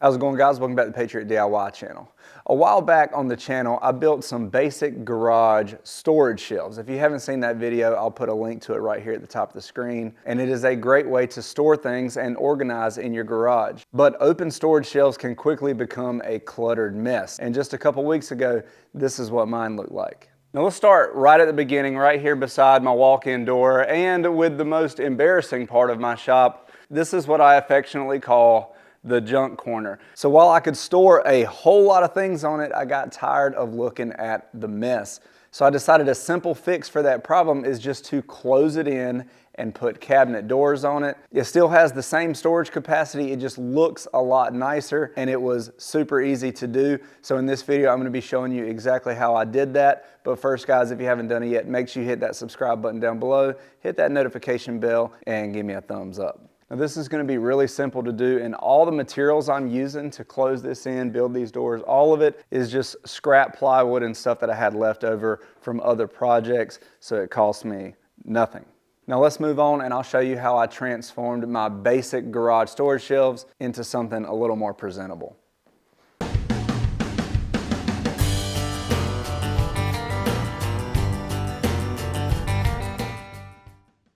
How's it going, guys? Welcome back to the Patriot DIY channel. A while back on the channel, I built some basic garage storage shelves. If you haven't seen that video, I'll put a link to it right here at the top of the screen. And it is a great way to store things and organize in your garage. But open storage shelves can quickly become a cluttered mess. And just a couple weeks ago, this is what mine looked like. Now let's start right at the beginning, right here beside my walk-in door, and with the most embarrassing part of my shop. This is what I affectionately call the junk corner. So while I could store a whole lot of things on it, I got tired of looking at the mess. So I decided a simple fix for that problem is just to close it in and put cabinet doors on it. It still has the same storage capacity, it just looks a lot nicer, and it was super easy to do. So in this video, I'm gonna be showing you exactly how I did that. But first, guys, if you haven't done it yet, make sure you hit that subscribe button down below, hit that notification bell, and give me a thumbs up. Now this is going to be really simple to do, and all the materials I'm using to close this in, build these doors, all of it is just scrap plywood and stuff that I had left over from other projects, so it cost me nothing. Now let's move on and I'll show you how I transformed my basic garage storage shelves into something a little more presentable.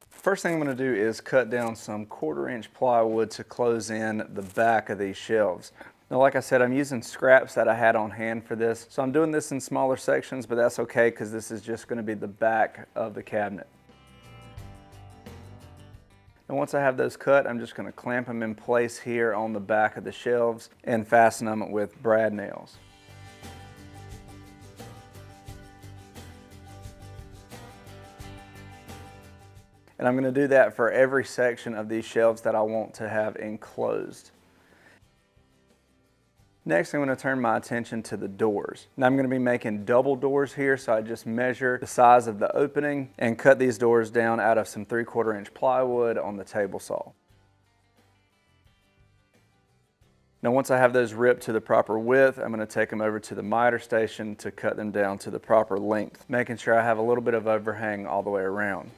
First thing I'm going to do is cut down some 1/4-inch plywood to close in the back of these shelves. Now, like I said, I'm using scraps that I had on hand for this. So I'm doing this in smaller sections, but that's okay because this is just going to be the back of the cabinet. And once I have those cut, I'm just going to clamp them in place here on the back of the shelves and fasten them with brad nails. And I'm going to do that for every section of these shelves that I want to have enclosed. Next, I'm going to turn my attention to the doors. Now I'm going to be making double doors here, so I just measure the size of the opening and cut these doors down out of some 3/4-inch plywood on the table saw. Now once I have those ripped to the proper width, I'm going to take them over to the miter station to cut them down to the proper length, making sure I have a little bit of overhang all the way around.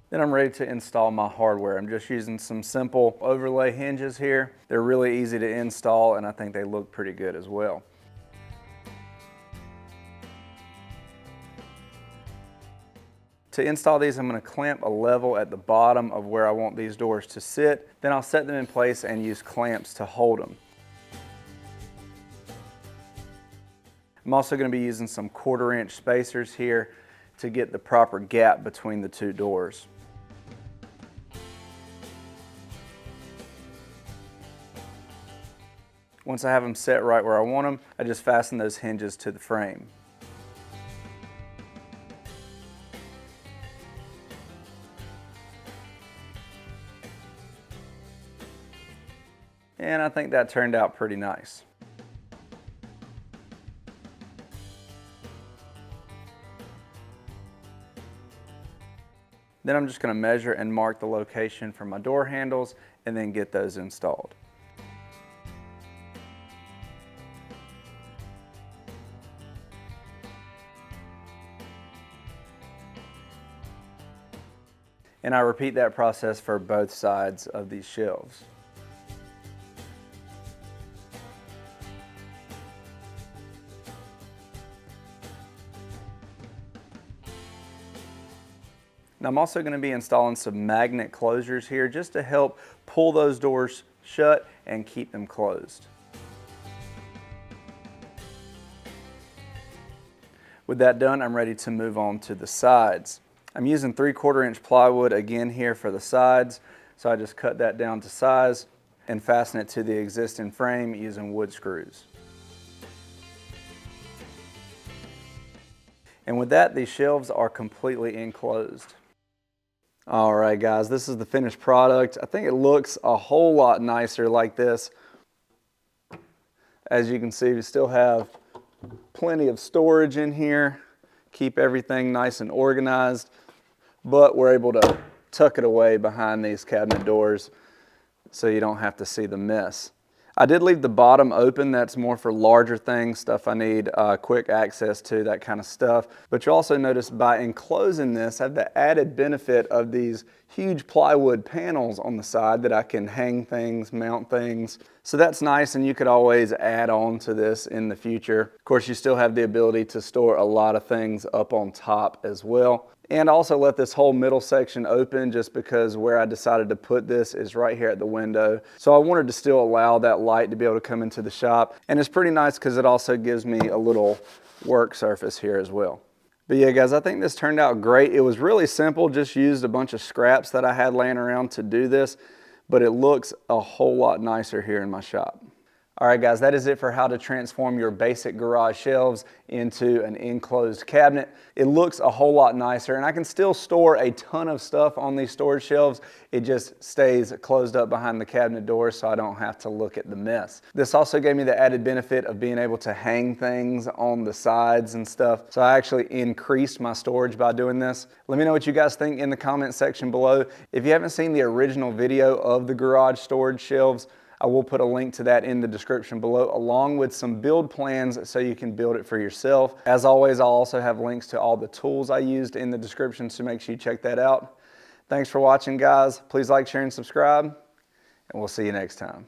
Then I'm ready to install my hardware. I'm just using some simple overlay hinges here. They're really easy to install and I think they look pretty good as well. To install these, I'm going to clamp a level at the bottom of where I want these doors to sit. Then I'll set them in place and use clamps to hold them. I'm also going to be using some 1/4-inch spacers here to get the proper gap between the two doors. Once I have them set right where I want them, I just fasten those hinges to the frame. And I think that turned out pretty nice. Then I'm just going to measure and mark the location for my door handles and then get those installed. And I repeat that process for both sides of these shelves. Now I'm also going to be installing some magnet closures here just to help pull those doors shut and keep them closed. With that done, I'm ready to move on to the sides. I'm using 3/4-inch plywood again here for the sides, so I just cut that down to size and fasten it to the existing frame using wood screws. And with that, these shelves are completely enclosed. All right, guys, this is the finished product. I think it looks a whole lot nicer like this. As you can see, we still have plenty of storage in here, keep everything nice and organized, but we're able to tuck it away behind these cabinet doors so you don't have to see the mess. I did leave the bottom open. That's more for larger things, stuff I need quick access to, that kind of stuff. But you'll also notice by enclosing this, I have the added benefit of these huge plywood panels on the side that I can hang things, mount things. So that's nice, and you could always add on to this in the future. Of course, you still have the ability to store a lot of things up on top as well. And also let this whole middle section open just because where I decided to put this is right here at the window. So I wanted to still allow that light to be able to come into the shop. And it's pretty nice because it also gives me a little work surface here as well. But yeah, guys, I think this turned out great. It was really simple, just used a bunch of scraps that I had laying around to do this, but it looks a whole lot nicer here in my shop. All right, guys, that is it for how to transform your basic garage shelves into an enclosed cabinet. It looks a whole lot nicer, and I can still store a ton of stuff on these storage shelves. It just stays closed up behind the cabinet doors so I don't have to look at the mess. This also gave me the added benefit of being able to hang things on the sides and stuff. So I actually increased my storage by doing this. Let me know what you guys think in the comment section below. If you haven't seen the original video of the garage storage shelves, I will put a link to that in the description below, along with some build plans so you can build it for yourself. As always, I'll also have links to all the tools I used in the description, so make sure you check that out. Thanks for watching, guys. Please like, share, and subscribe, and we'll see you next time.